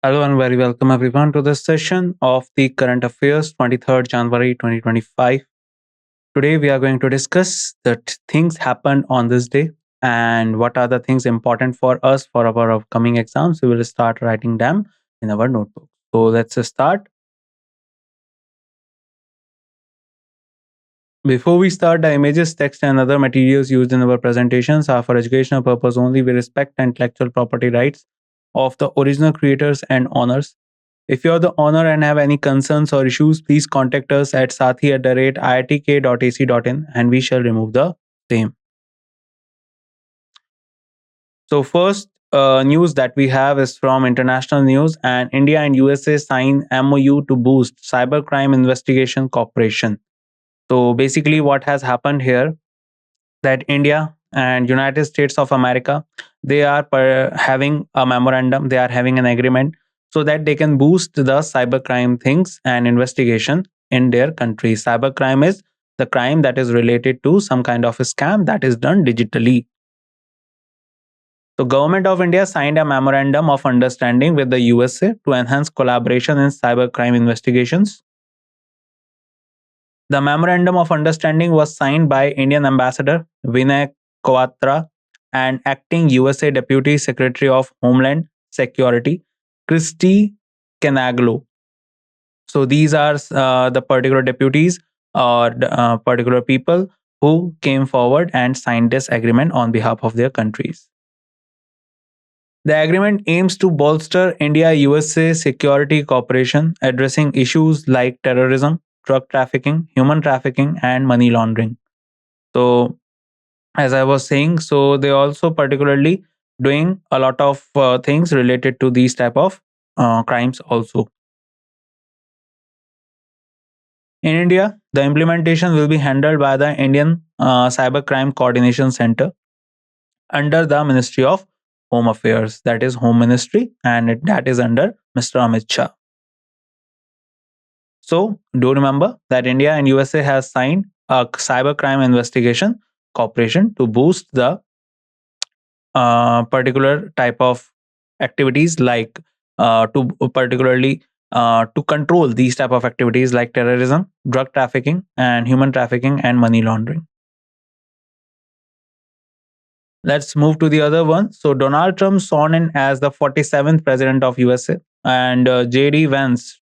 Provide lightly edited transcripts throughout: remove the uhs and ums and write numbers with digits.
Hello and very welcome everyone to this session of the Current Affairs 23rd January 2025. Today we are going to discuss the things happened on this day and what are the things important for us for our upcoming exams. We will start writing them in our notebook. So let's start. Before we start, the images, text, and other materials used in our presentations are for educational purpose only. We respect intellectual property rights of the original creators and owners. If you're the owner and have any concerns or issues, please contact us at sathee@iitk.ac.in and we shall remove the same. So first news that we have is from international news, and India and USA sign MOU to boost cybercrime investigation cooperation. So basically what has happened here that India and United States of America, they are having a memorandum, they are having an agreement so that they can boost the cybercrime things and investigation in their country. Cybercrime is the crime that is related to some kind of a scam that is done digitally. The government of India signed a memorandum of understanding with the USA to enhance collaboration in cybercrime investigations. The memorandum of understanding was signed by Indian Ambassador Vinay Kwatra and acting USA Deputy Secretary of Homeland Security Christy Canaglo. So these are the particular deputies or particular people who came forward and signed this agreement on behalf of their countries. The agreement aims to bolster India USA security cooperation, addressing issues like terrorism, drug trafficking, human trafficking, and money laundering. So, as I was saying, so they also particularly doing a lot of things related to these type of crimes also. In India, the implementation will be handled by the Indian Cybercrime Coordination Center under the Ministry of Home Affairs, that is Home Ministry, and that is under Mr. Amit Shah. So do remember that India and USA has signed a cybercrime investigation cooperation to boost the particular type of activities like to particularly to control these type of activities like terrorism, drug trafficking, and human trafficking and money laundering. Let's move to the other one. So Donald Trump sworn in as the 47th president of USA, and JD Vance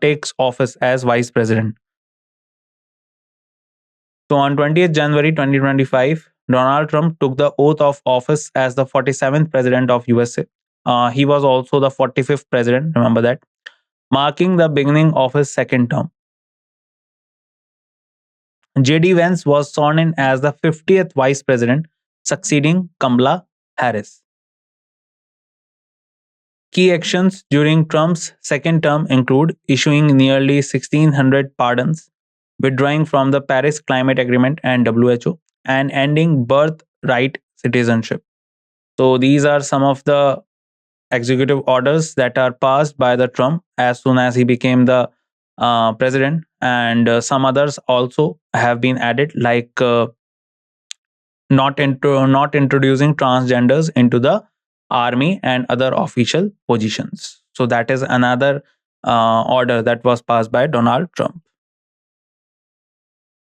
takes office as vice president. So on 20th January 2025, Donald Trump took the oath of office as the 47th president of USA. He was also the 45th president, remember that, marking the beginning of his second term. JD Vance was sworn in as the 50th vice president, succeeding Kamala Harris. Key actions during Trump's second term include issuing nearly 1,600 pardons, withdrawing from the Paris Climate Agreement and WHO, and ending birthright citizenship. So these are some of the executive orders that are passed by the Trump as soon as he became the president, and some others also have been added, like not introducing transgenders into the army and other official positions. So that is another order that was passed by Donald Trump.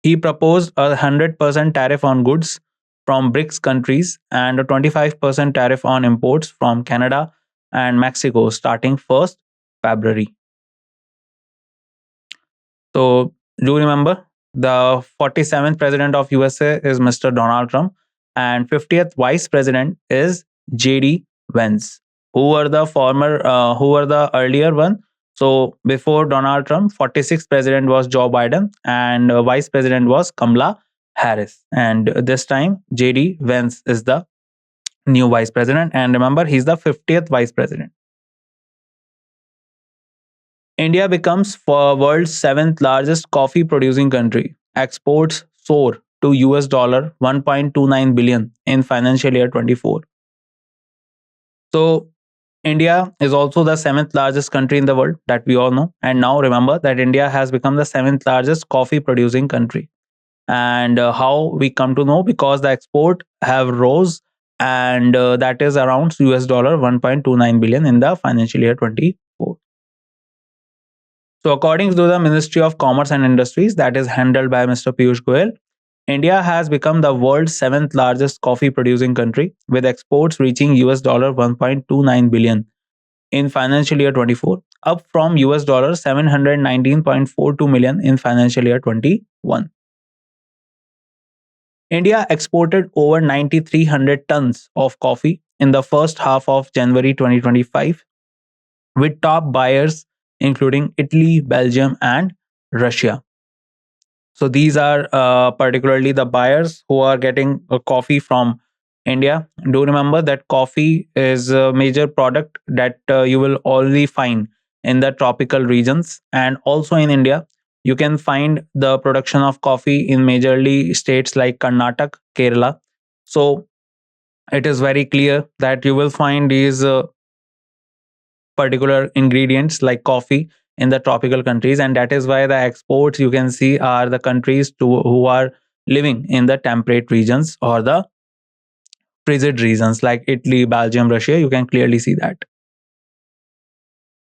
He proposed a 100% tariff on goods from BRICS countries and a 25% tariff on imports from Canada and Mexico starting 1st February. So do remember the 47th president of USA is Mr. Donald Trump and 50th vice president is JD Vance. Who were the earlier one? So before Donald Trump, 46th president was Joe Biden and vice president was Kamala Harris. And this time JD Vance is the new vice president, and remember he's the 50th vice president. India becomes world's 7th largest coffee producing country. Exports soar to US dollar 1.29 billion in financial year 24. So India is also the 7th largest country in the world, that we all know. And now remember that India has become the 7th largest coffee producing country. And how we come to know? Because the export have rose and that is around US dollar 1.29 billion in the financial year 24. So, according to the Ministry of Commerce and Industries, that is handled by Mr. Piyush Goyal, India has become the world's seventh largest coffee producing country, with exports reaching US dollar 1.29 billion in financial year 24, up from US dollar 719.42 million in financial year 21. India exported over 9,300 tons of coffee in the first half of January 2025, with top buyers including Italy, Belgium, and Russia. So these are particularly the buyers who are getting coffee from India. Do remember that coffee is a major product that you will only find in the tropical regions, and also in India. You can find the production of coffee in majorly states like Karnataka, Kerala. So it is very clear that you will find these particular ingredients like coffee in the tropical countries, and that is why the exports you can see are the countries who are living in the temperate regions or the frigid regions like Italy, Belgium, Russia. You can clearly see that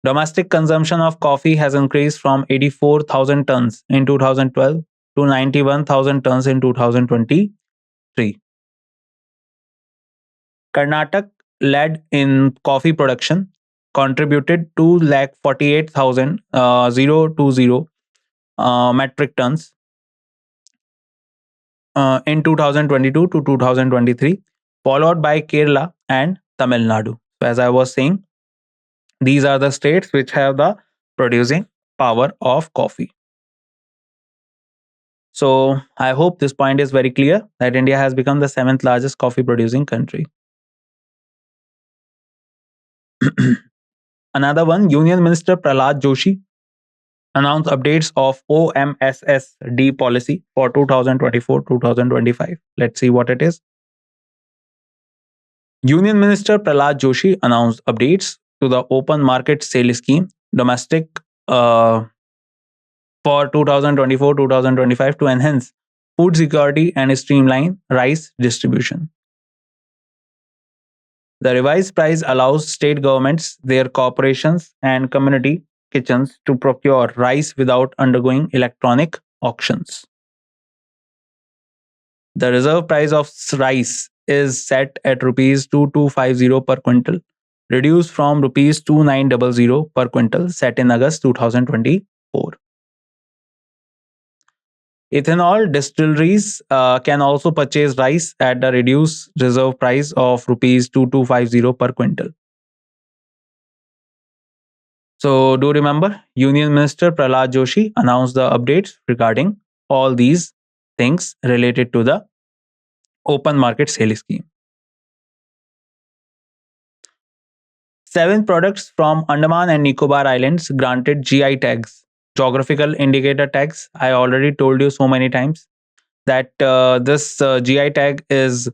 domestic consumption of coffee has increased from 84,000 tons in 2012 to 91,000 tons in 2023. Karnataka led in coffee production, contributed 2,48,020 metric tons in 2022 to 2023, followed by Kerala and Tamil Nadu. So, as I was saying, these are the states which have the producing power of coffee. So, I hope this point is very clear that India has become the seventh largest coffee producing country. Another one, Union Minister Prahlad Joshi announced updates of OMSSD policy for 2024-2025. Let's see what it is. Union Minister Prahlad Joshi announced updates to the open market sale scheme domestic for 2024-2025 to enhance food security and streamline rice distribution. The revised price allows state governments, their corporations, and community kitchens to procure rice without undergoing electronic auctions. The reserve price of rice is set at rupees 2250 per quintal, reduced from rupees 2900 per quintal set in August 2024. Ethanol distilleries can also purchase rice at the reduced reserve price of rupees 2250 per quintal. So, do remember, Union Minister Prahlad Joshi announced the updates regarding all these things related to the open market sale scheme. 7 products from Andaman and Nicobar Islands granted GI tags, geographical indicator tags. I already told you so many times that this GI tag is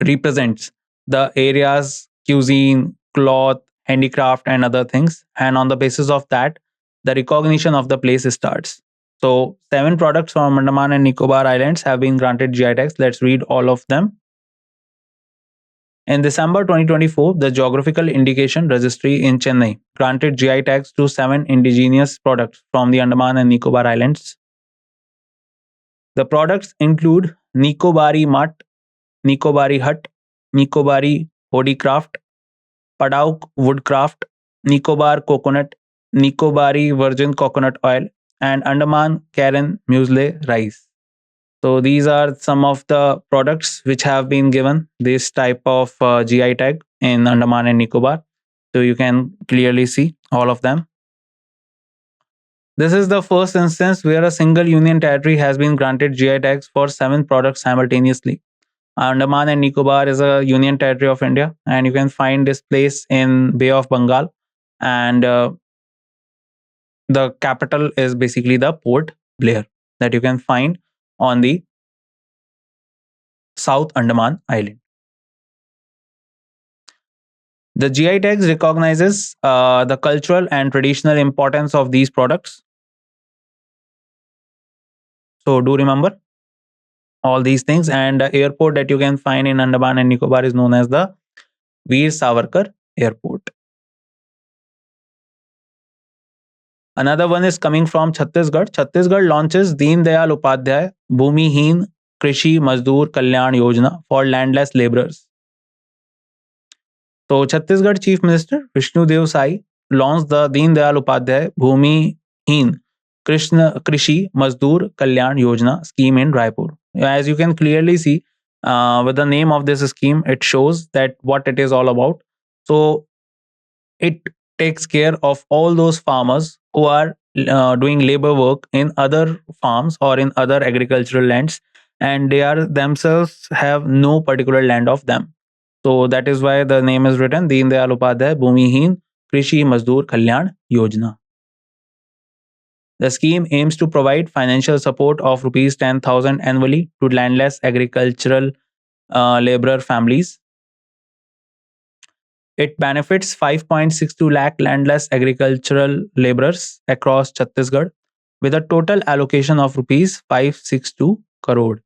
represents the area's cuisine, cloth, handicraft, and other things. And on the basis of that, the recognition of the place starts. So, 7 products from Andaman and Nicobar Islands have been granted GI tags. Let's read all of them. In December 2024, the Geographical Indication Registry in Chennai granted GI tags to 7 indigenous products from the Andaman and Nicobar Islands. The products include Nicobari Mat, Nicobari Hut, Nicobari Hodicraft, Padauk Woodcraft, Nicobar Coconut, Nicobari Virgin Coconut Oil, and Andaman Karen Muesli Rice. So these are some of the products which have been given this type of GI tag in Andaman and Nicobar. So you can clearly see all of them. This is the first instance where a single union territory has been granted GI tags for 7 products simultaneously. Andaman and Nicobar is a union territory of India, and you can find this place in Bay of Bengal, and the capital is basically the Port Blair that you can find on the South Andaman Island. The GI tags recognizes the cultural and traditional importance of these products. So do remember, all these things. And the airport that you can find in Andaman and Nicobar is known as the Veer Savarkar Airport. Another one is coming from Chhattisgarh. Chhattisgarh launches Deen Dayal Upadhyay Bhumihin Krishi Mazdoor Kalyan Yojana for landless laborers. So, Chhattisgarh Chief Minister Vishnu Dev Sai launched the Deen Dayal Upadhyay Bhumihin Krishi Mazdoor Kalyan Yojana scheme in Raipur. As you can clearly see, with the name of this scheme, it shows that what it is all about. So, it takes care of all those farmers who are doing labor work in other farms or in other agricultural lands, and they are themselves have no particular land of them. So that is why the name is written Deen Dayal Upadhyay Bhumihin Krishi Mazdoor Kalyan Yojana. The scheme aims to provide financial support of rupees 10,000 annually to landless agricultural laborer families. It benefits 5.62 lakh landless agricultural laborers across Chhattisgarh with a total allocation of rupees 562 crore.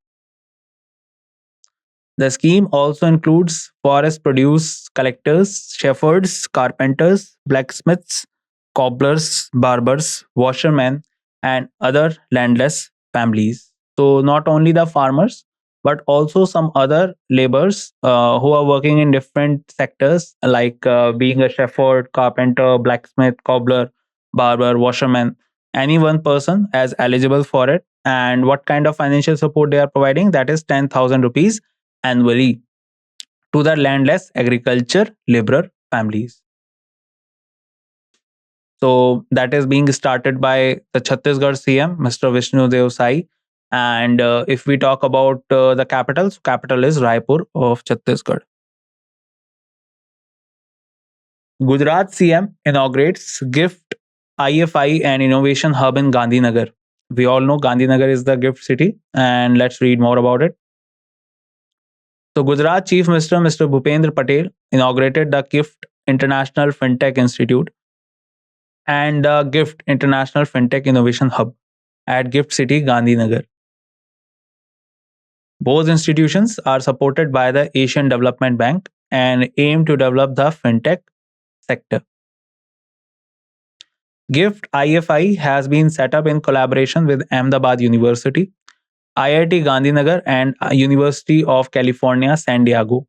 The scheme also includes forest produce collectors, shepherds, carpenters, blacksmiths, cobblers, barbers, washermen, and other landless families. So, not only the farmers, but also some other laborers who are working in different sectors, like being a shepherd, carpenter, blacksmith, cobbler, barber, washerman. Any one person as eligible for it. And what kind of financial support they are providing? That is 10,000 rupees annually to the landless agriculture laborer families. So that is being started by the Chhattisgarh CM, Mr. Vishnu Dev Sai. And if we talk about the capital, so capital is Raipur of Chhattisgarh. Gujarat CM inaugurates GIFT IFI and Innovation Hub in Gandhinagar. We all know Gandhinagar is the GIFT city, and let's read more about it. So, Gujarat Chief Minister Mr. Bhupendra Patel inaugurated the GIFT International FinTech Institute and the GIFT International FinTech Innovation Hub at GIFT City, Gandhinagar. Both institutions are supported by the Asian Development Bank and aim to develop the fintech sector. GIFT IFI has been set up in collaboration with Ahmedabad University, IIT Gandhinagar, and University of California, San Diego.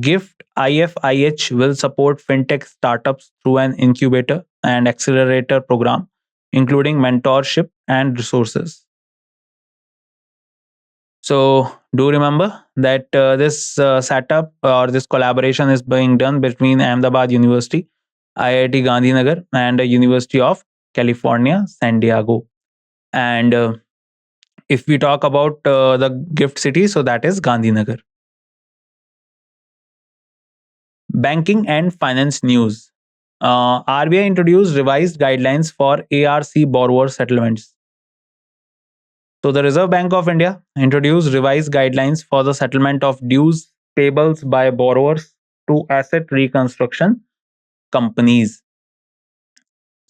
GIFT IFIH will support fintech startups through an incubator and accelerator program, including mentorship and resources. So, do remember that this setup or this collaboration is being done between Ahmedabad University, IIT Gandhinagar, and the University of California, San Diego. And if we talk about the gift city, so that is Gandhinagar. Banking and finance news. RBI introduced revised guidelines for ARC borrower settlements. So, the Reserve Bank of India introduced revised guidelines for the settlement of dues payables by borrowers to asset reconstruction companies.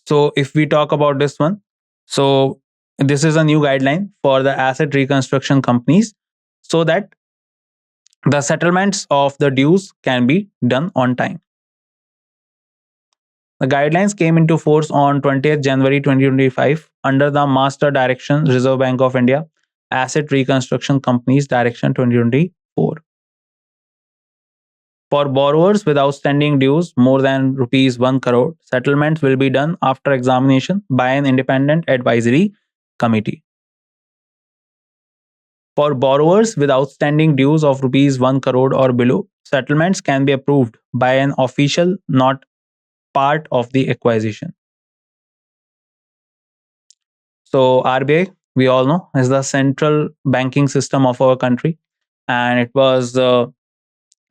So, if we talk about this one, so this is a new guideline for the asset reconstruction companies so that the settlements of the dues can be done on time. The guidelines came into force on 20th January 2025 under the Master Direction Reserve Bank of India Asset Reconstruction Companies Direction 2024. For borrowers with outstanding dues more than rupees 1 crore, settlements will be done after examination by an independent advisory committee. For borrowers with outstanding dues of rupees 1 crore or below, settlements can be approved by an official not part of the acquisition. So RBI, we all know, is the central banking system of our country, and it was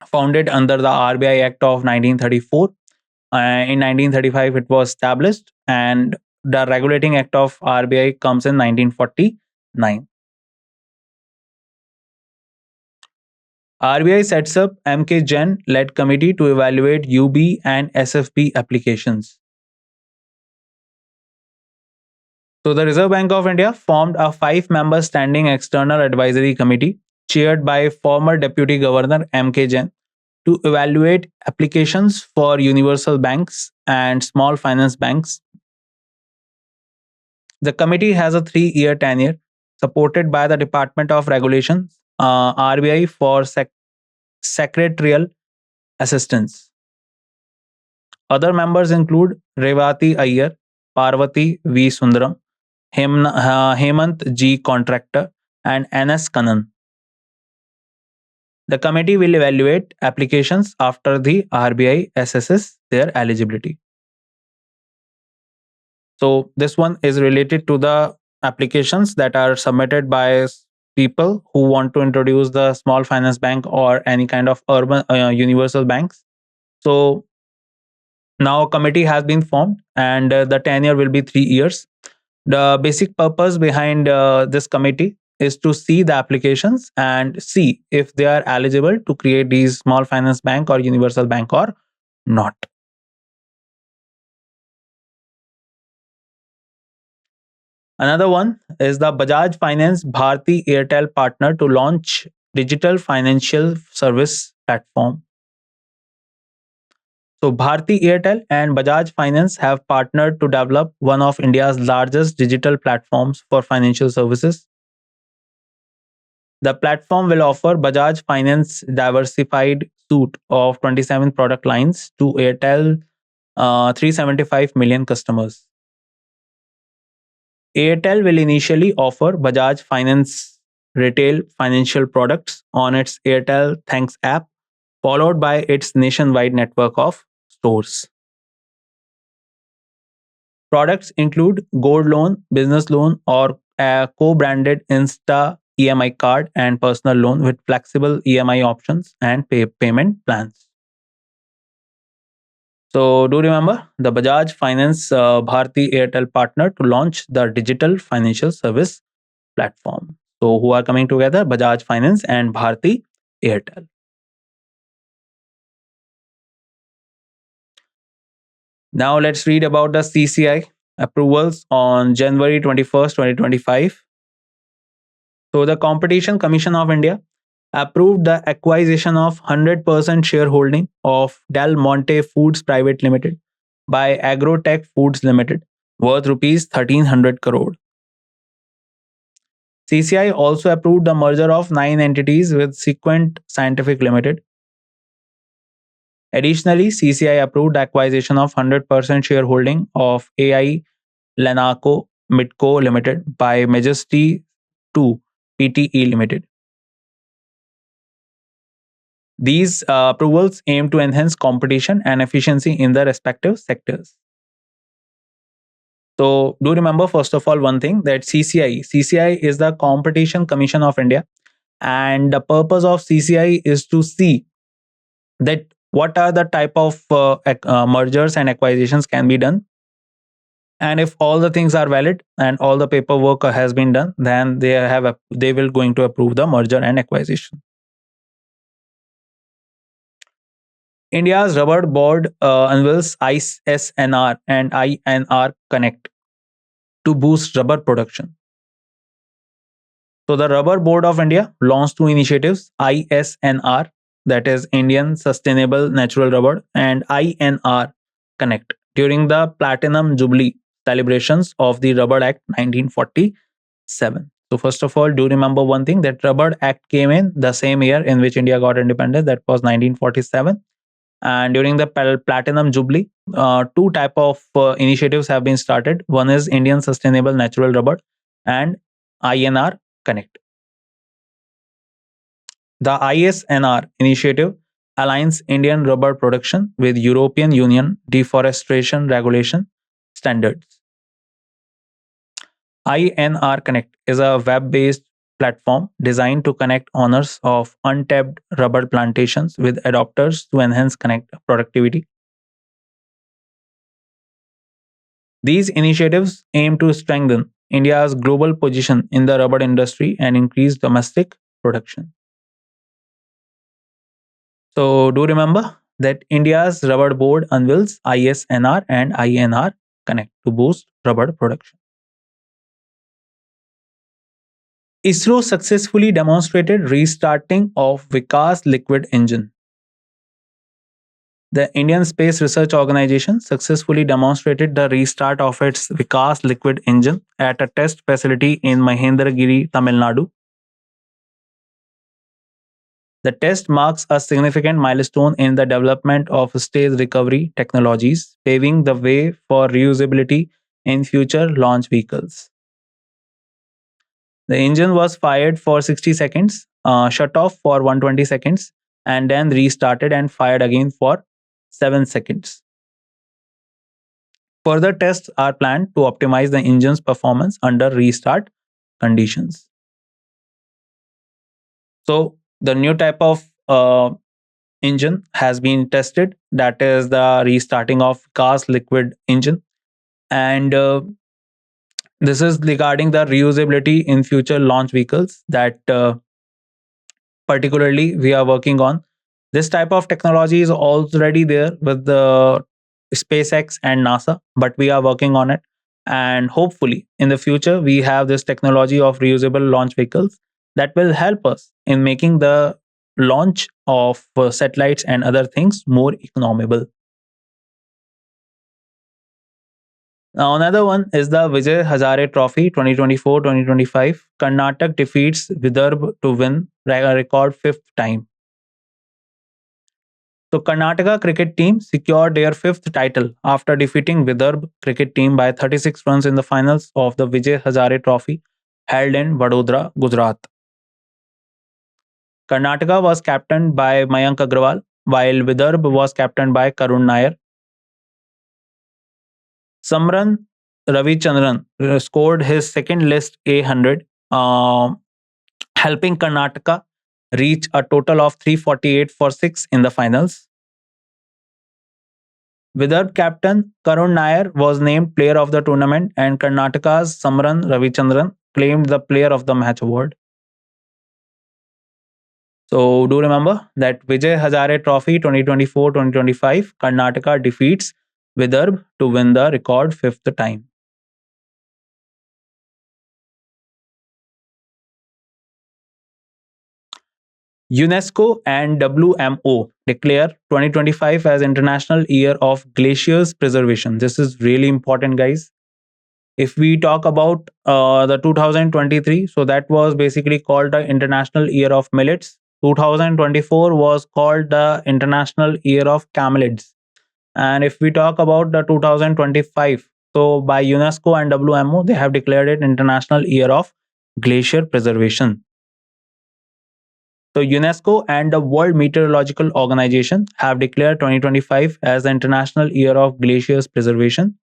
founded under the RBI Act of 1934. In 1935, it was established, and the regulating act of RBI comes in 1949. RBI sets up MK Jain led committee to evaluate UB and SFB applications. So, the Reserve Bank of India formed a 5 member standing external advisory committee chaired by former Deputy Governor M.K. Jain to evaluate applications for universal banks and small finance banks. The committee has a 3-year tenure supported by the Department of Regulations, RBI, for secretarial assistance. Other members include Revati Iyer, Parvati V. Sundaram, Hemant G. Contractor, and NS Kannan. The committee will evaluate applications after the RBI assesses their eligibility. So, this one is related to the applications that are submitted by people who want to introduce the small finance bank or any kind of urban universal banks. So, now a committee has been formed and the tenure will be 3 years. The basic purpose behind this committee is to see the applications and see if they are eligible to create these small finance bank or universal bank or not. Another one is the Bajaj Finance Bharti Airtel partner to launch digital financial service platform. So Bharti Airtel and Bajaj Finance have partnered to develop one of India's largest digital platforms for financial services. The platform will offer Bajaj Finance diversified suite of 27 product lines to Airtel 375 million customers. Airtel will initially offer Bajaj Finance retail financial products on its Airtel Thanks app, followed by its nationwide network of stores. Products include gold loan, business loan, or a co-branded Insta EMI card and personal loan with flexible EMI options and payment plans. So, do remember the Bajaj Finance Bharti Airtel partner to launch the digital financial service platform. So, who are coming together? Bajaj Finance and Bharti Airtel. Now, let's read about the CCI approvals on January 21st, 2025. So, the Competition Commission of India approved the acquisition of 100% shareholding of Del Monte Foods Private Limited by Agrotech Foods Limited, worth rupees 1300 crore. CCI also approved the merger of 9 entities with Sequent Scientific Limited. Additionally, CCI approved the acquisition of 100% shareholding of AI Lanaco Midco Limited by Majesty 2 Pte Limited. These approvals aim to enhance competition and efficiency in the respective sectors. So, do remember, first of all, one thing, that CCI is the Competition Commission of India, and the purpose of CCI is to see that what are the type of mergers and acquisitions can be done, and if all the things are valid and all the paperwork has been done, then they will going to approve the merger and acquisition. India's rubber board unveils ISNR and INR Connect to boost rubber production. So the Rubber Board of India launched 2 initiatives, ISNR, that is Indian Sustainable Natural Rubber, and INR Connect, during the Platinum Jubilee celebrations of the Rubber Act 1947. So first of all, do remember one thing, that Rubber Act came in the same year in which India got independence, that was 1947. And during the Platinum Jubilee, two type of initiatives have been started. One is Indian Sustainable Natural Rubber and INR Connect. The ISNR initiative aligns Indian rubber production with European Union deforestation regulation standards. INR Connect is a web-based platform designed to connect owners of untapped rubber plantations with adopters to enhance connect productivity. These initiatives aim to strengthen India's global position in the rubber industry and increase domestic production. So, do remember that India's rubber board unveils ISNR and INR Connect to boost rubber production. ISRO successfully demonstrated restarting of Vikas liquid engine. The Indian Space Research Organization successfully demonstrated the restart of its Vikas liquid engine at a test facility in Mahendragiri, Tamil Nadu. The test marks a significant milestone in the development of stage recovery technologies, paving the way for reusability in future launch vehicles. The engine was fired for 60 seconds, shut off for 120 seconds, and then restarted and fired again for 7 seconds. Further tests are planned to optimize the engine's performance under restart conditions. So, the new type of engine has been tested, that is the restarting of gas liquid engine. And this is regarding the reusability in future launch vehicles that particularly we are working on. This type of technology is already there with the SpaceX and NASA, but we are working on it. And hopefully, in the future, we have this technology of reusable launch vehicles that will help us in making the launch of satellites and other things more economical. Now, another one is the Vijay Hazare Trophy 2024-2025. Karnataka defeats Vidarbh to win a record fifth time. So, Karnataka cricket team secured their fifth title after defeating Vidarbh cricket team by 36 runs in the finals of the Vijay Hazare Trophy held in Vadodara, Gujarat. Karnataka was captained by Mayank Agrawal, while Vidarbh was captained by Karun Nair. Samran Ravichandran scored his second list A100, helping Karnataka reach a total of 348 for 6 in the finals. Vidarbh captain Karun Nair was named player of the tournament, and Karnataka's Samran Ravichandran claimed the player of the match award. So do remember that Vijay Hazare Trophy 2024-2025, Karnataka defeats Vidarbh to win the record fifth time. UNESCO and WMO declare 2025 as International Year of Glaciers Preservation. This is really important, guys. If we talk about the 2023, so that was basically called the International Year of Millets. 2024 was called the International Year of Camelids. And if we talk about the 2025, so by UNESCO and WMO, they have declared it International Year of Glacier Preservation. So UNESCO and the World Meteorological Organization have declared 2025 as the International Year of Glaciers Preservation.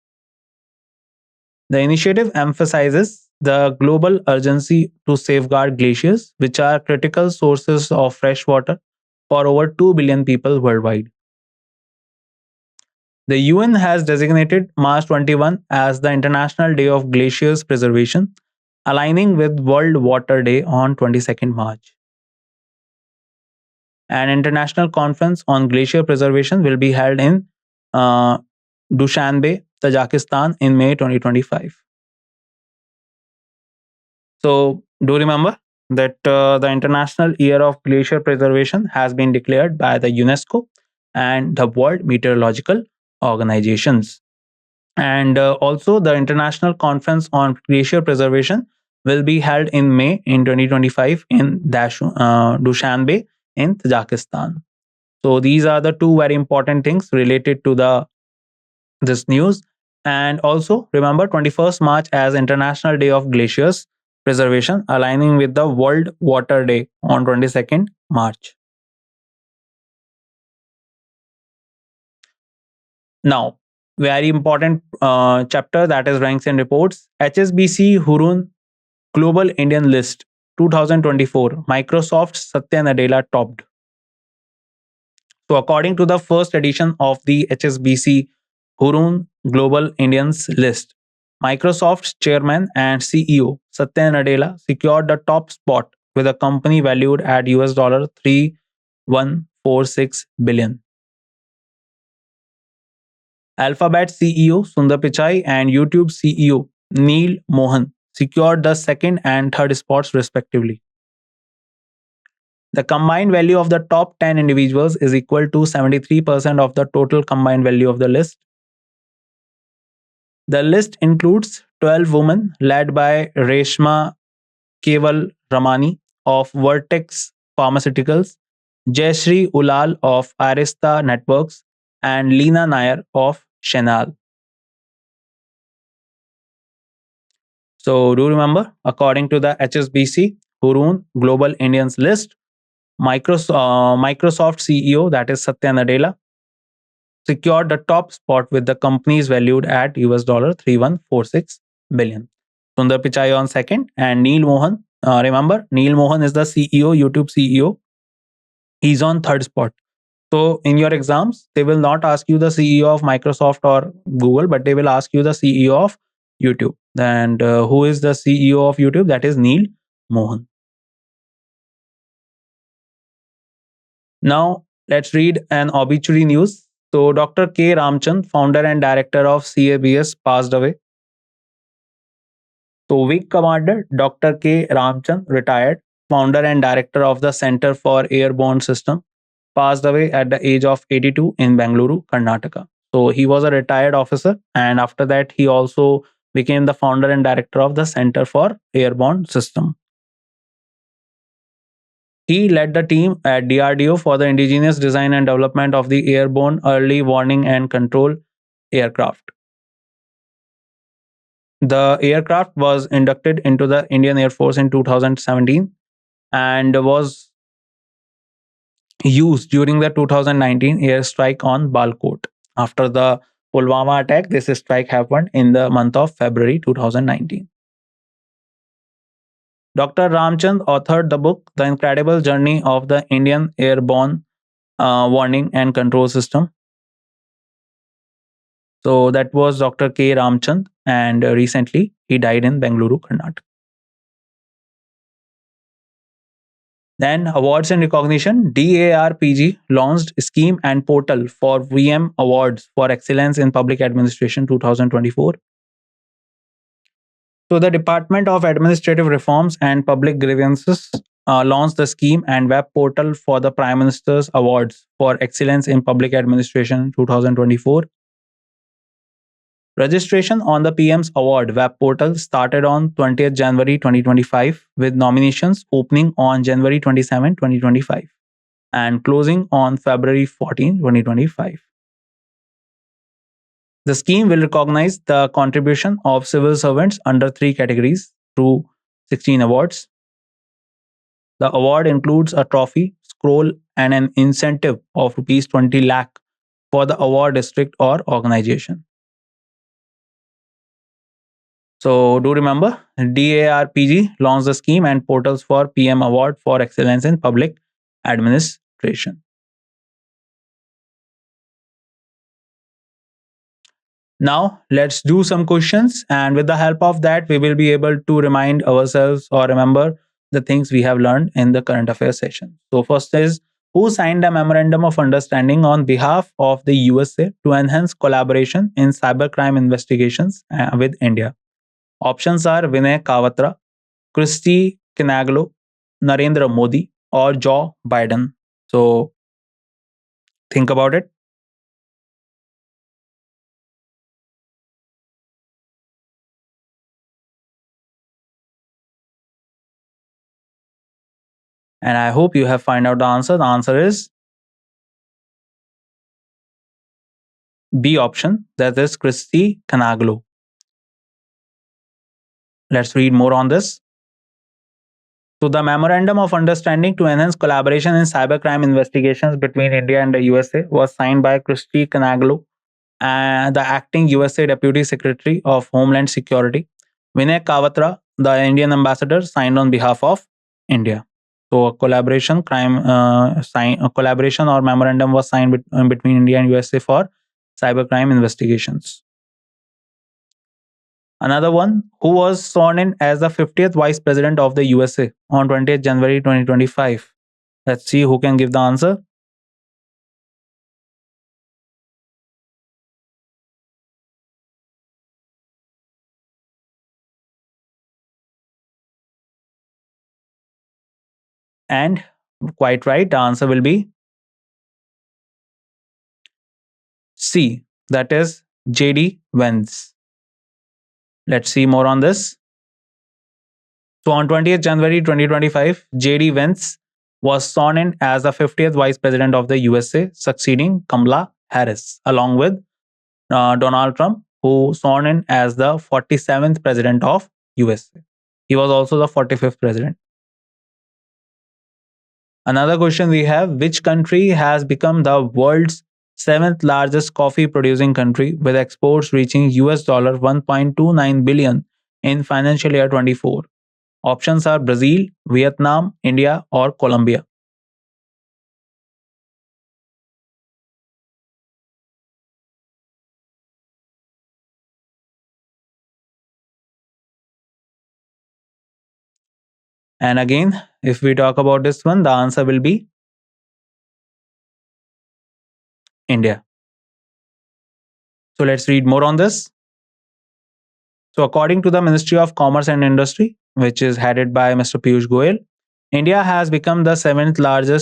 The initiative emphasizes the global urgency to safeguard glaciers, which are critical sources of fresh water for over 2 billion people worldwide. The UN has designated March 21 as the International Day of Glaciers Preservation, aligning with World Water Day on 22nd March. An international conference on glacier preservation will be held in Dushanbe, Tajikistan in May 2025. So, do remember that the International Year of Glacier Preservation has been declared by the UNESCO and the World Meteorological Organizations. And also, the International Conference on Glacier Preservation will be held in May in 2025 in Dushanbe in Tajikistan. So these are the two very important things related to this news. And also remember 21st March as International Day of Glaciers Preservation, aligning with the World Water Day on 22nd March. Now, very important chapter, that is ranks and reports. HSBC Hurun Global Indian List 2024, Microsoft's Satya Nadella topped. So, according to the first edition of the HSBC Hurun Global Indians List, Microsoft's chairman and CEO Satya Nadella secured the top spot with a company valued at US dollar 3146 billion. Alphabet CEO Sundar Pichai and YouTube CEO Neil Mohan secured the second and third spots respectively. The combined value of the top 10 individuals is equal to 73% of the total combined value of the list. The list includes 12 women led by Reshma Keval Ramani of Vertex Pharmaceuticals, Jayashree Ulal of Arista Networks, and Leena Nair of Chenal. So, do you remember? According to the HSBC Hurun Global Indians list, Microsoft CEO, that is Satya Nadella, secured the top spot with the companies valued at US dollar 3146 billion. Sundar Pichai on second, and Neil Mohan. Remember, Neil Mohan is the CEO, YouTube CEO. He's on third spot. So in your exams, they will not ask you the CEO of Microsoft or Google, but they will ask you the CEO of YouTube. And who is the CEO of YouTube? That is Neil Mohan. Now let's read an obituary news. So Dr. K. Ramchand, founder and director of CABS, passed away. So Wing Commander Dr. K. Ramchand, retired, founder and director of the Center for Airborne System, passed away at the age of 82 in Bengaluru, Karnataka. So he was a retired officer, and after that, he also became the founder and director of the Center for Airborne System. He led the team at DRDO for the indigenous design and development of the airborne early warning and control aircraft. The aircraft was inducted into the Indian Air Force in 2017 and was used during the 2019 airstrike on Balkot. After the Pulwama attack, this strike happened in the month of February 2019. Dr. Ramchand authored the book The Incredible Journey of the Indian Airborne Warning and Control System. So that was Dr. K. Ramchand, and recently he died in Bengaluru, Karnataka. Then awards and recognition. DARPG launched scheme and portal for VM Awards for Excellence in Public Administration 2024. So the Department of Administrative Reforms and Public Grievances launched the scheme and web portal for the Prime Minister's Awards for Excellence in Public Administration 2024. Registration on the PM's Award web portal started on 20th January 2025 with nominations opening on January 27, 2025 and closing on February 14, 2025. The scheme will recognize the contribution of civil servants under 3 categories through 16 awards. The award includes a trophy, scroll, and an incentive of rupees 20 lakh for the award district or organization. So do remember, DARPG launched the scheme and portals for PM Award for Excellence in Public Administration. Now let's do some questions, and with the help of that, we will be able to remind ourselves or remember the things we have learned in the current affairs session. So first is, who signed a memorandum of understanding on behalf of the USA to enhance collaboration in cybercrime investigations with India? Options are Vinay Kawatra, Christy Canaglo, Narendra Modi, or Joe Biden. So think about it. And I hope you have found out the answer. The answer is B option, that is Christy Canaglo. Let's read more on this. So, the Memorandum of Understanding to enhance collaboration in cybercrime investigations between India and the USA was signed by Christy Canaglo, the acting USA Deputy Secretary of Homeland Security. Vinay Kawatra, the Indian ambassador, signed on behalf of India. So, a collaboration collaboration or memorandum was signed between India and USA for cybercrime investigations. Another one, who was sworn in as the 50th Vice President of the USA on 20th January 2025. Let's see who can give the answer. And quite right, the answer will be C, that is JD Vance. Let's see more on this. So on 20th January 2025, JD Vance was sworn in as the 50th Vice President of the USA, succeeding Kamala Harris, along with Donald Trump, who sworn in as the 47th President of USA. He was also the 45th President. Another question we have: which country has become the world's seventh largest coffee producing country with exports reaching US dollar 1.29 billion in financial year 24? Options are Brazil, Vietnam, India, or Colombia. And again, if we talk about this one, the answer will be India. So let's read more on this. So, according to the Ministry of Commerce and Industry, which is headed by Mr. Piyush Goyal, India has become the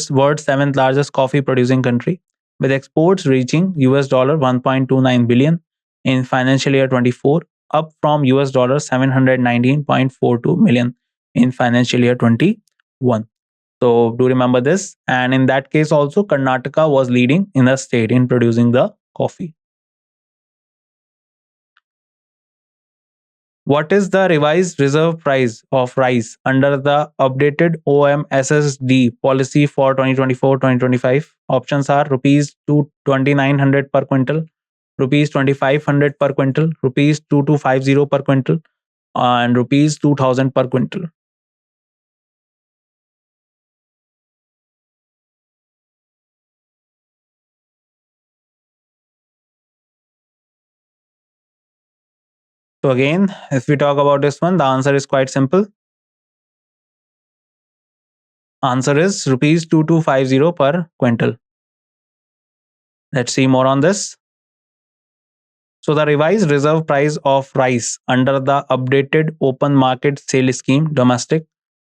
world's seventh largest coffee producing country, with exports reaching US dollar 1.29 billion in financial year 24, up from US dollar 719.42 million in financial year 21. So, do remember this. And in that case, also, Karnataka was leading in the state in producing the coffee. What is the revised reserve price of rice under the updated OMSSD policy for 2024-2025? Options are rupees 2,900 per quintal, rupees 2,500 per quintal, rupees 2,250 per quintal, and rupees 2,000 per quintal. So again, if we talk about this one, the answer is quite simple. Answer is rupees 2,250 per quintal. Let's see more on this. So the revised reserve price of rice under the updated open market sale scheme domestic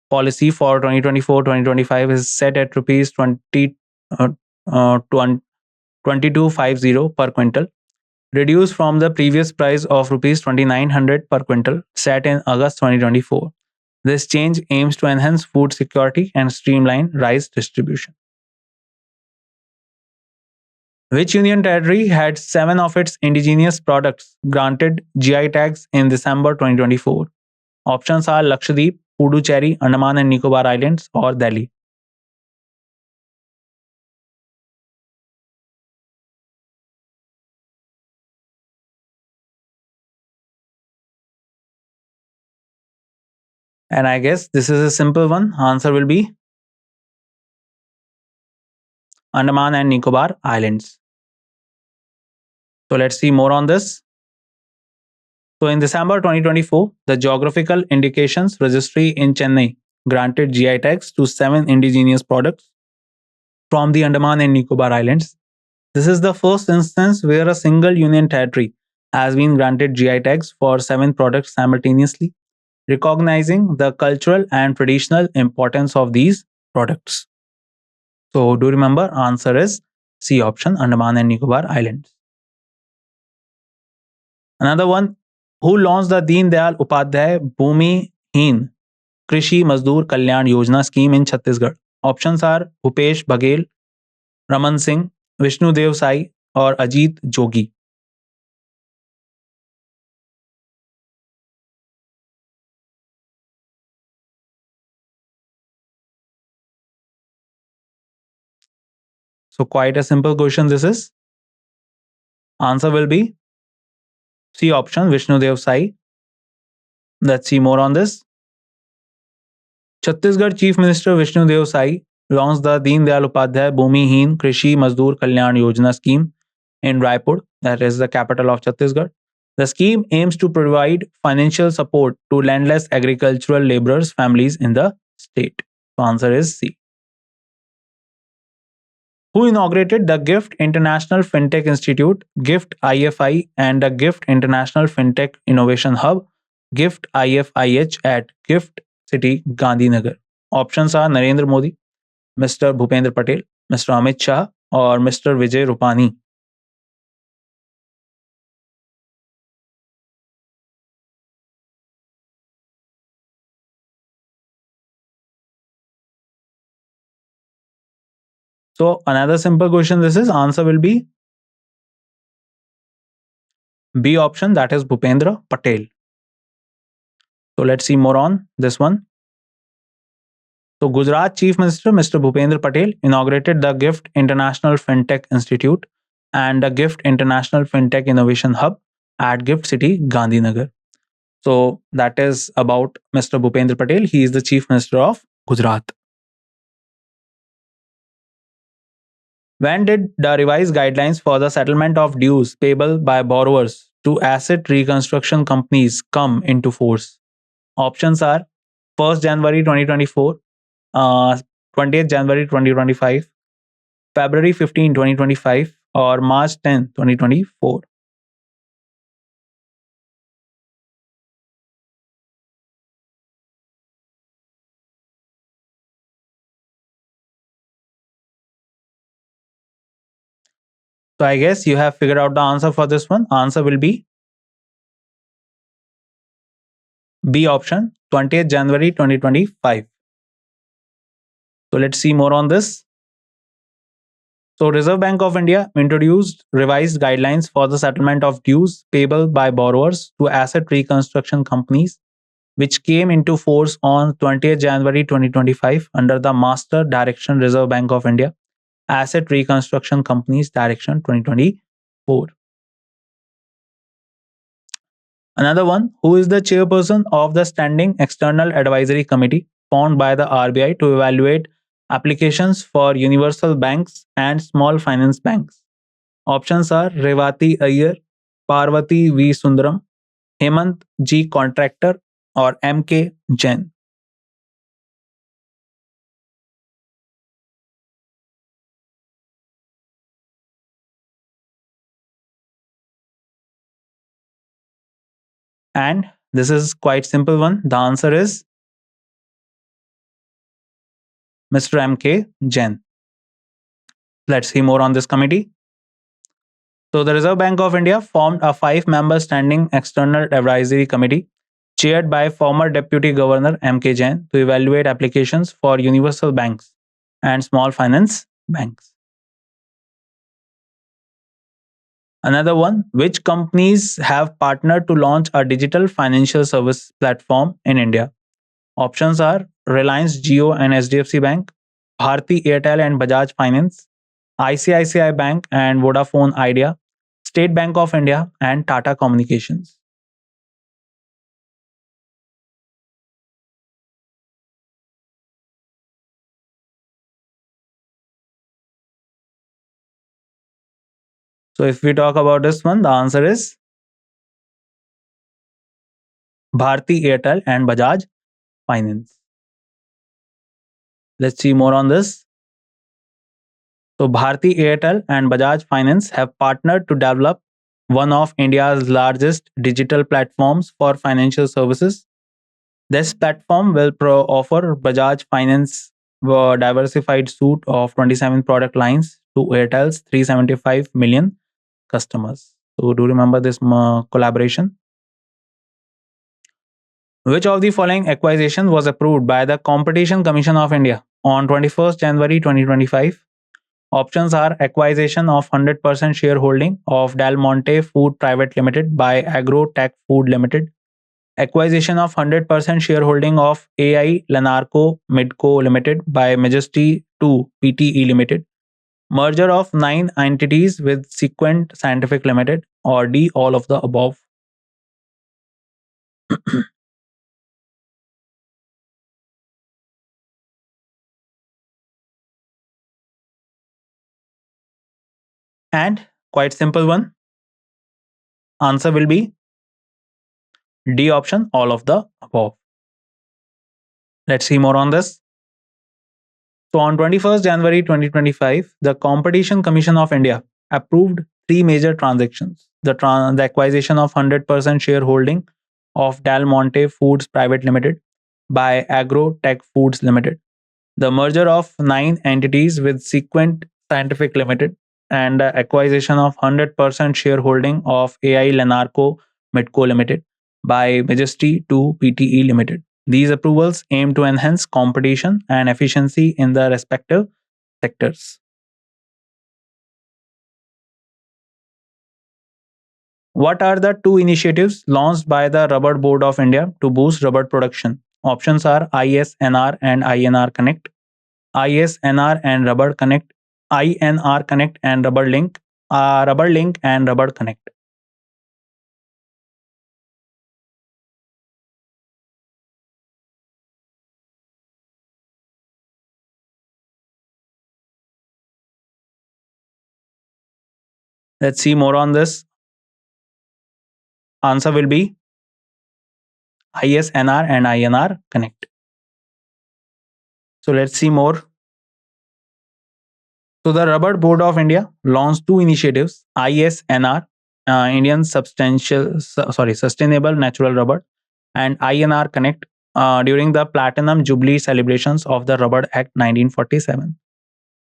policy for 2024-2025 is set at rupees 2250 per quintal, reduced from the previous price of rupees 2,900 per quintal set in August 2024. This change aims to enhance food security and streamline rice distribution. Which union territory had 7 of its indigenous products granted GI tags in December 2024? Options are Lakshadweep, Puducherry, Andaman and Nicobar Islands, or Delhi. And I guess this is a simple one. Answer will be Andaman and Nicobar Islands. So let's see more on this. So in December 2024, the Geographical Indications Registry in Chennai granted GI tags to 7 indigenous products from the Andaman and Nicobar Islands. This is the first instance where a single union territory has been granted GI tags for 7 products simultaneously, recognizing the cultural and traditional importance of these products. So do remember, answer is C option, Andaman and Nicobar Islands. Another one, who launched the Deen Dayal Upadhyay Bhumi Heen Krishi Mazdoor Kalyan Yojana scheme in Chhattisgarh? Options are Bhupesh Baghel, Raman Singh, Vishnu Dev Sai, or Ajit Jogi. So quite a simple question this is. Answer will be C option, Vishnu Dev Sai. Let's see more on this. Chhattisgarh Chief Minister Vishnu Dev Sai launched the Deen Dayal Upadhyay Bhumi Heen Krishi Mazdoor Kalyan Yojana scheme in Raipur, that is the capital of Chhattisgarh. The scheme aims to provide financial support to landless agricultural laborers' families in the state. So answer is C. Who inaugurated the GIFT International FinTech Institute, GIFT IFI, and the GIFT International FinTech Innovation Hub, GIFT IFIH, at GIFT City, Gandhinagar? Options are Narendra Modi, Mr. Bhupendra Patel, Mr. Amit Shah, or Mr. Vijay Rupani. So another simple question this is answer will be B option, that is Bhupendra Patel. So let's see more on this one. So Gujarat Chief Minister Mr. Bhupendra Patel inaugurated the GIFT International FinTech Institute and the GIFT International FinTech Innovation Hub at GIFT City, Gandhinagar. So that is about Mr. Bhupendra Patel. He is the Chief Minister of Gujarat. When did the revised guidelines for the settlement of dues payable by borrowers to asset reconstruction companies come into force? Options are 1st January 2024, 20th January 2025, February 15, 2025, or March 10, 2024. So I guess you have figured out the answer for this one. Answer will be B option, 20th January 2025. So let's see more on this. So Reserve Bank of India introduced revised guidelines for the settlement of dues payable by borrowers to asset reconstruction companies, which came into force on 20th January 2025 under the Master Direction Reserve Bank of India Asset Reconstruction Companies Direction 2024. Another one, who is the chairperson of the Standing External Advisory Committee formed by the RBI to evaluate applications for universal banks and small finance banks? Options are Revati Iyer, Parvati V. Sundaram, Hemant G. Contractor, or M.K. Jain. And this is quite simple one. The answer is Mr. M.K. Jain. Let's see more on this committee. So the Reserve Bank of India formed a 5-member standing external advisory committee chaired by former Deputy Governor M.K. Jain to evaluate applications for universal banks and small finance banks. Another one, which companies have partnered to launch a digital financial service platform in India? Options are Reliance Jio and HDFC Bank, Bharti Airtel and Bajaj Finance, ICICI Bank and Vodafone Idea, State Bank of India, and Tata Communications. So if we talk about this one, the answer is Bharti Airtel and Bajaj Finance. Let's see more on this. So Bharti Airtel and Bajaj Finance have partnered to develop one of India's largest digital platforms for financial services. This platform will offer Bajaj Finance a diversified suite of 27 product lines to Airtel's 375 million customers. So do remember this collaboration. Which of the following acquisition was approved by the Competition Commission of India on 21st January 2025? Options are acquisition of 100% shareholding of Del Monte Food Private Limited by Agrotech Food Limited, acquisition of 100% shareholding of AI Lanarco Midco Limited by Majesty 2 Pte Limited, merger of 9 entities with Sequent Scientific Limited, or D, all of the above. And quite simple one. Answer will be D option, all of the above. Let's see more on this. So on 21st January 2025, the Competition Commission of India approved 3 major transactions. The acquisition of 100% shareholding of Del Monte Foods Private Limited, by Agrotech Foods Limited. The merger of nine entities with Sequent Scientific Limited and the acquisition of 100% shareholding of AI Lenarco Midco Limited by Majesty to PTE Limited. These approvals aim to enhance competition and efficiency in the respective sectors. What are the two initiatives launched by the Rubber Board of India to boost rubber production? Options are ISNR and INR Connect. ISNR and Rubber Connect, INR Connect and Rubber Link and Rubber Connect. Let's see more on this. Answer will be ISNR and INR Connect. So let's see more. So the Rubber Board of India launched two initiatives: ISNR, Indian Sustainable Natural Rubber, and INR Connect during the Platinum Jubilee celebrations of the Rubber Act 1947.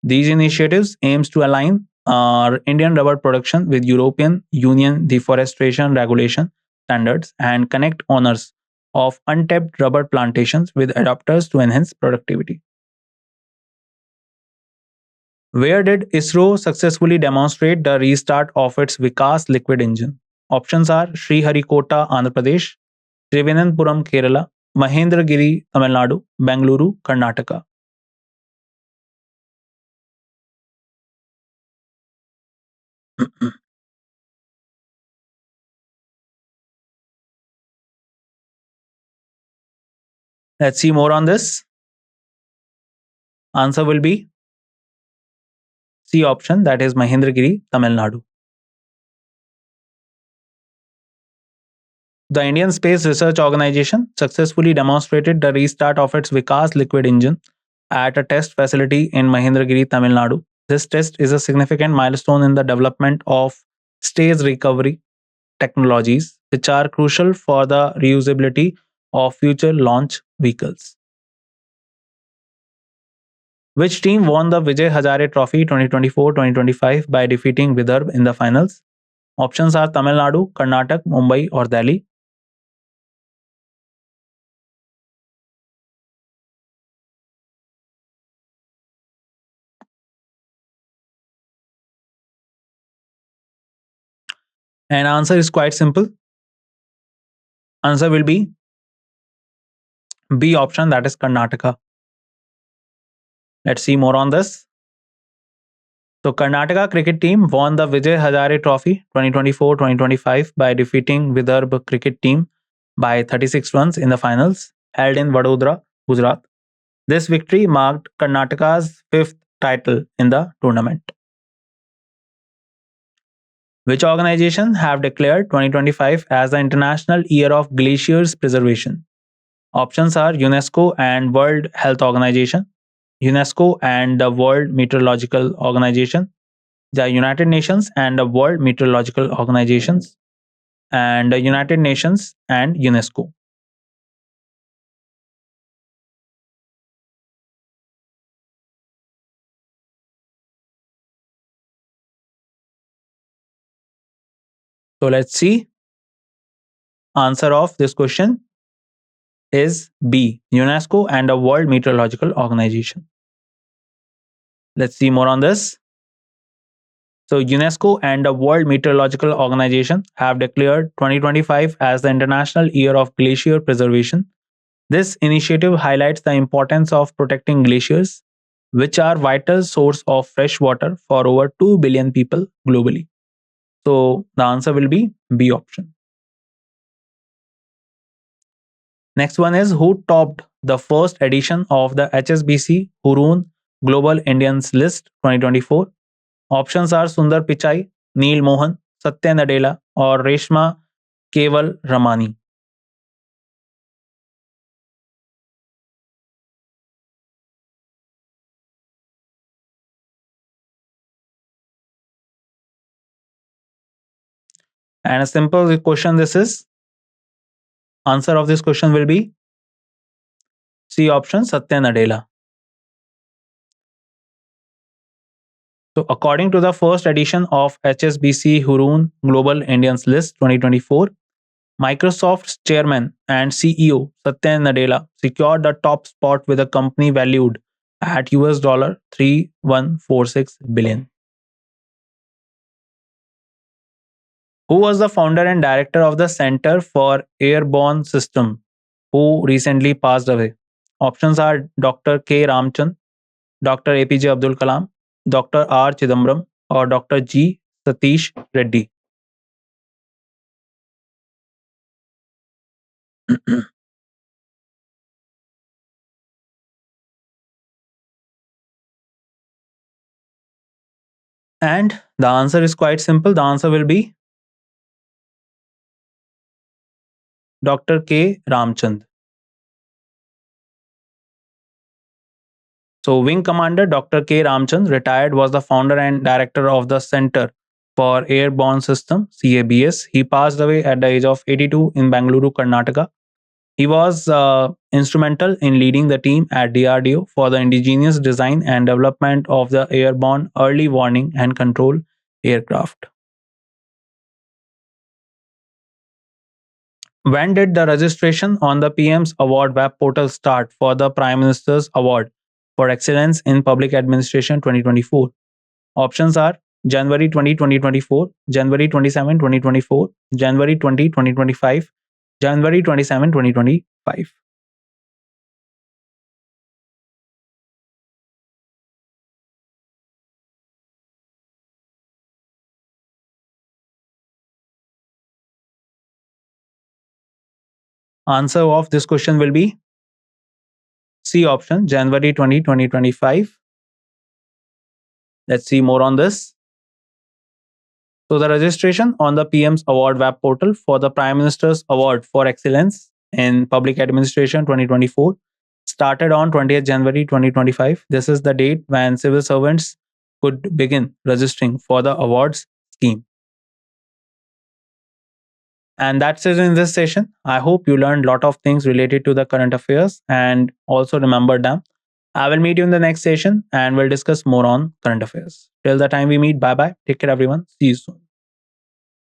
These initiatives aims to align Indian rubber production with European Union deforestation regulation standards and connect owners of untapped rubber plantations with adapters to enhance productivity. Where did ISRO successfully demonstrate the restart of its Vikas liquid engine? Options are Sriharikota, Andhra Pradesh, Trivananthapuram, Kerala, Mahendragiri, Tamil Nadu, Bengaluru, Karnataka. Let's see more on this. Answer will be C option, that is Mahendragiri, Tamil Nadu. The Indian Space Research Organization successfully demonstrated the restart of its Vikas liquid engine at a test facility in Mahendragiri, Tamil Nadu. This test is a significant milestone in the development of stage recovery technologies, which are crucial for the reusability of future launch vehicles. Which team won the Vijay Hazare Trophy 2024-2025 by defeating Vidarbh in the finals? Options are Tamil Nadu, Karnataka, Mumbai, or Delhi. And answer is quite simple. Answer will be B option, that is Karnataka. Let's see more on this. So Karnataka cricket team won the Vijay Hazare Trophy 2024-2025 by defeating Vidarbh cricket team by 36 runs in the finals held in Vadodara, Gujarat. This victory marked Karnataka's fifth title in the tournament. Which organization have declared 2025 as the International Year of Glaciers Preservation? Options are UNESCO and World Health Organization, UNESCO and the World Meteorological Organization, the United Nations and the World Meteorological Organizations, and the United Nations and UNESCO. So let's see. Answer of this question is B, UNESCO and the World Meteorological Organization. Let's see more on this. So, UNESCO and the World Meteorological Organization have declared 2025 as the International Year of Glacier Preservation. This initiative highlights the importance of protecting glaciers, which are vital source of fresh water for over 2 billion people globally. So, the answer will be B option. Next one is who topped the first edition of the HSBC Hurun Global Indians List 2024? Options are Sundar Pichai, Neil Mohan, Satya Nadella, or Reshma Keval Ramani. And a simple question this is. Answer of this question will be C option Satya Nadella. So, according to the first edition of HSBC Hurun Global Indians List 2024, Microsoft's chairman and CEO Satya Nadella secured the top spot with a company valued at US dollar 3146 billion. Who was the founder and director of the Center for Airborne System who recently passed away? Options are Dr. K. Ramchand, Dr. APJ Abdul Kalam, Dr. R. Chidambaram, or Dr. G. Satish Reddy. And the answer is quite simple. The answer will be Dr. K. Ramchand. So, Wing Commander Dr. K. Ramchand, retired, was the founder and director of the Center for Airborne System (CABS). He passed away at the age of 82 in Bangalore, Karnataka. He was instrumental in leading the team at DRDO for the indigenous design and development of the airborne early warning and control aircraft. When did the registration on the PM's award web portal start for the Prime Minister's Award for Excellence in Public Administration 2024? Options are January 20, 2024, January 27, 2024, January 20, 2025, January 27, 2025. Answer of this question will be C option, January 20, 2025. Let's see more on this. So, the registration on the PM's Award web portal for the Prime Minister's Award for Excellence in Public Administration 2024 started on 20th January 2025. This is the date when civil servants could begin registering for the awards scheme. And that's it in this session. I hope you learned a lot of things related to the current affairs and also remembered them. I will meet you in the next session and we'll discuss more on current affairs. Till the time we meet, bye bye. Take care, everyone. See you soon.